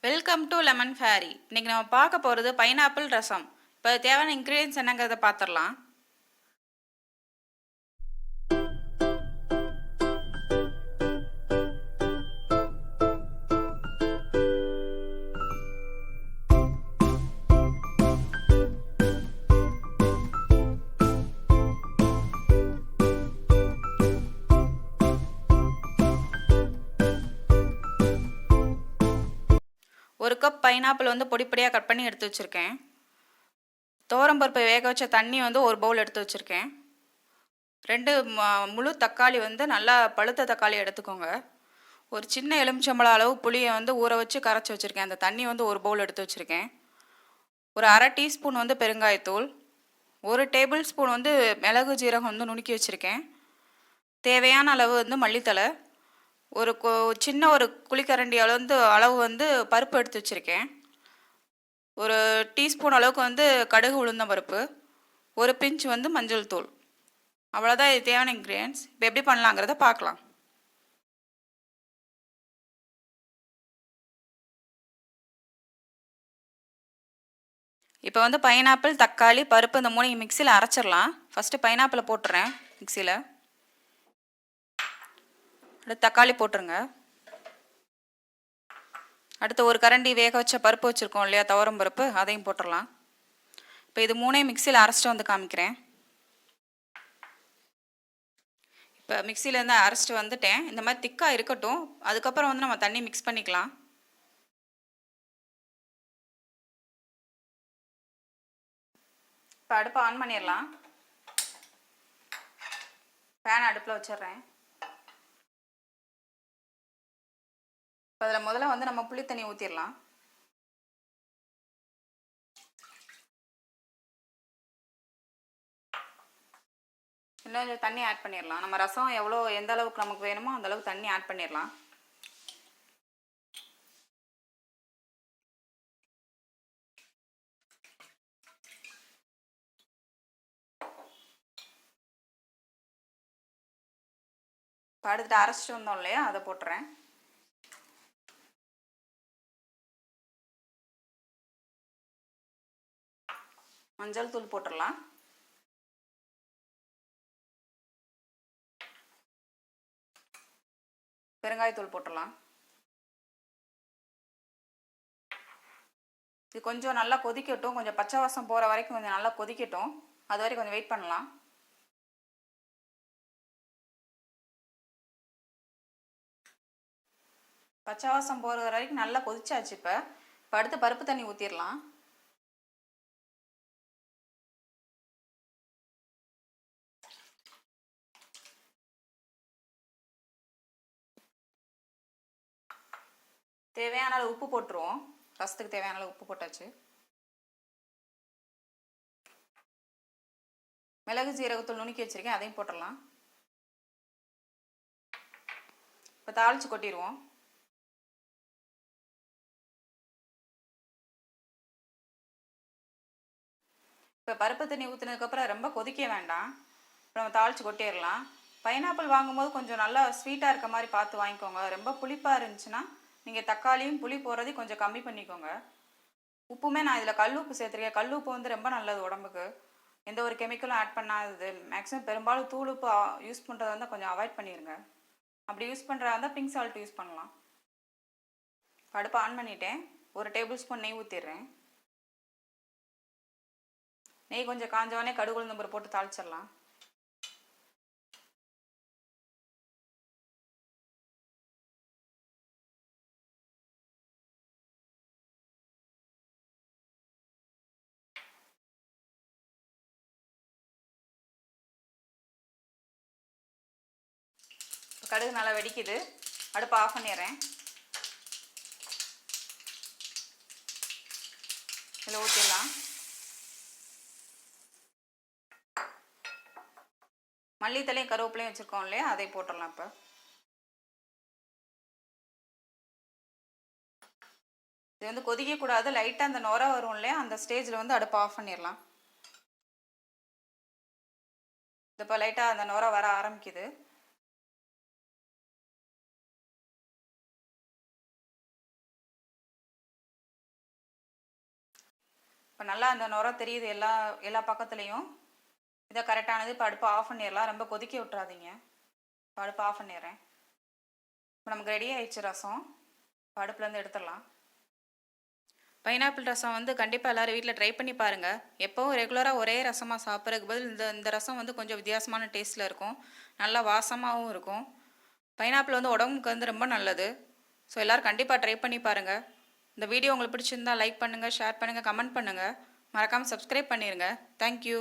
Welcome to lemon fairy. இன்றைக்கி நம்ம பார்க்க போகிறது பைனாப்பிள் ரசம். இப்போ தேவையான இன்க்ரீடியன்ஸ் என்னங்கிறத பார்த்துடலாம். ஒரு கப் பைனாப்பிள் பொடி பொடியாக கட் பண்ணி எடுத்து வச்சுருக்கேன். துவரம்பருப்பை வேக வச்ச தண்ணி ஒரு பவுல் எடுத்து வச்சுருக்கேன். 2 முழு தக்காளி நல்லா பழுத்த தக்காளி எடுத்துக்கோங்க. ஒரு சின்ன எலுமிச்சம்பழம் அளவு புளியை ஊற வச்சு கரைச்சி வச்சுருக்கேன். அந்த தண்ணி ஒரு பவுல் எடுத்து வச்சுருக்கேன். ஒரு அரை டீஸ்பூன் பெருங்காயத்தூள், 1 டேபிள் ஸ்பூன் மிளகு ஜீரகம் நுணுக்கி வச்சுருக்கேன். தேவையான அளவு மல்லித்தலை, ஒரு சின்ன ஒரு குழிக்கரண்டி அளவு பருப்பு எடுத்து வச்சுருக்கேன். ஒரு டீஸ்பூன் அளவுக்கு கடுகு உளுந்தம் பருப்பு, ஒரு பிஞ்ச் மஞ்சள் தூள். அவ்வளோதான் இது தேவையான இன்க்ரீடியன்ஸ். இப்போ எப்படி பண்ணலாங்கிறத பார்க்கலாம். இப்போ பைனாப்பிள், தக்காளி, பருப்பு இந்த 3 மிக்சியில் அரைச்சிடலாம். ஃபஸ்ட்டு பைனாப்பிளை போட்டுறேன் மிக்சியில். அடுத்து தக்காளி போட்டுருங்க. அடுத்து ஒரு கரண்டி வேக வச்ச பருப்பு வச்சுருக்கோம் இல்லையா, துவரம் பருப்பு, அதையும் போட்டுடலாம். இப்போ இது 3 மிக்சியில் அரைச்சிட்டு காமிக்கிறேன். இப்போ மிக்சியிலேருந்து அரைச்சிட்டு வந்துட்டேன். இந்த மாதிரி திக்காக இருக்கட்டும். அதுக்கப்புறம் நம்ம தண்ணி மிக்ஸ் பண்ணிக்கலாம். இப்போ அடுப்பை ஆன் பண்ணிடலாம். பேன் அடுப்பில் வச்சிடுறேன். இப்போ அதில் முதல்ல நம்ம புளி தண்ணி ஊற்றிடலாம். இன்னும் கொஞ்சம் தண்ணி ஆட் பண்ணிடலாம். நம்ம ரசம் எந்த அளவுக்கு நமக்கு வேணுமோ அந்த அளவுக்கு தண்ணி ஆட் பண்ணிடலாம். இப்போ அடுத்துட்டு அரைச்சிட்டு வந்தோம் இல்லையா, அதை போட்டுறேன். மஞ்சள் தூள் போட்டுடலாம். பெருங்காயத்தூள் போட்டுடலாம். இது கொஞ்சம் நல்லா கொதிக்கட்டும். கொஞ்சம் பச்சை வாசம் போகிற வரைக்கும் கொஞ்சம் நல்லா கொதிக்கட்டும். அது வரைக்கும் கொஞ்சம் வெயிட் பண்ணலாம். பச்சை வாசம் போகிற வரைக்கும் நல்லா கொதிச்சாச்சு. இப்போ அடுத்து பருப்பு தண்ணி ஊற்றிடலாம். தேவையான அளவு உப்பு போட்டுருவோம். ரசத்துக்கு தேவையான அளவு உப்பு போட்டாச்சு. மிளகு ஜீரகத்தூள் நுணுக்கி வச்சுருக்கேன், அதையும் போட்டுடலாம். இப்போ தாளித்து கொட்டிடுவோம். இப்போ பருப்பு தண்ணி ஊற்றினதுக்கப்புறம் ரொம்ப கொதிக்க வேண்டாம். இப்போ நம்ம தாளித்து கொட்டிடலாம். பைனாப்பிள் வாங்கும்போது கொஞ்சம் நல்லா ஸ்வீட்டாக இருக்க மாதிரி பார்த்து வாங்கிக்கோங்க. ரொம்ப புளிப்பாக இருந்துச்சுன்னா நீங்கள் தக்காளியும் புளி போடுறதையும் கொஞ்சம் கம்மி பண்ணிக்கோங்க. உப்புமே நான் இதில் கல் உப்பு சேர்த்துருக்கேன். கல் உப்பு ரொம்ப நல்லது உடம்புக்கு. எந்த ஒரு கெமிக்கலும் ஆட் பண்ணாதது. மேக்ஸிமம் பெரும்பாலும் தூள் உப்பு யூஸ் பண்ணுறதா கொஞ்சம் அவாய்ட் பண்ணிடுங்க. அப்படி யூஸ் பண்ணுறதா இருந்தால் பிங்க் சால்ட் யூஸ் பண்ணலாம். அடுப்பை ஆன் பண்ணிட்டேன். 1 டேபிள் ஸ்பூன் நெய் ஊற்றிடுறேன். நெய் கொஞ்சம் காஞ்சவொடனே கடுகு உளுந்தம் பருப்பு போட்டு தாளிச்சிடலாம். கடுகு நல்லா வெடிக்குது. அடுப்பை ஆஃப் பண்ணிடுறேன். இதில் ஊற்றிடலாம். மல்லித்தலையும் கருவேப்பிலையும் வச்சுருக்கோம் இல்லையா, அதை போட்டுடலாம். இப்போ இது கொதிக்கக்கூடாது. லைட்டாக அந்த நுரை வரும் இல்லையா, அந்த ஸ்டேஜில் அடுப்பை ஆஃப் பண்ணிடலாம். இப்போ லைட்டாக அந்த நுரை வர ஆரம்பிக்குது. இப்போ நல்லா அந்த நுர தெரியுது எல்லா பக்கத்துலேயும். இதை கரெக்டானது. இப்போ அடுப்பு ஆஃப் பண்ணிடலாம். ரொம்ப கொதிக்க விட்றாதீங்க. இப்போ அடுப்பு ஆஃப் பண்ணிடுறேன். இப்போ நமக்கு ரெடி ஆயிடுச்சு ரசம். இப்போ அடுப்புலேருந்து எடுத்துடலாம். பைனாப்பிள் ரசம் வந்து கண்டிப்பாக எல்லோரும் வீட்டில் ட்ரை பண்ணி பாருங்கள். எப்போவும் ரெகுலராக ஒரே ரசமாக சாப்பிட்றதுக்கு பதில் இந்த ரசம் வந்து கொஞ்சம் வித்தியாசமான டேஸ்ட்டில் இருக்கும். நல்லா வாசமாகவும் இருக்கும். பைனாப்பிள் வந்து உடம்புக்கு வந்து ரொம்ப நல்லது. ஸோ எல்லோரும் கண்டிப்பாக ட்ரை பண்ணி பாருங்கள். இந்த வீடியோ உங்களுக்கு பிடிச்சிருந்தால் லைக் பண்ணுங்கள், ஷேர் பண்ணுங்கள், கமெண்ட் பண்ணுங்கள். மறக்காமல் சப்ஸ்கிரைப் பண்ணிடுங்க. தேங்க்யூ.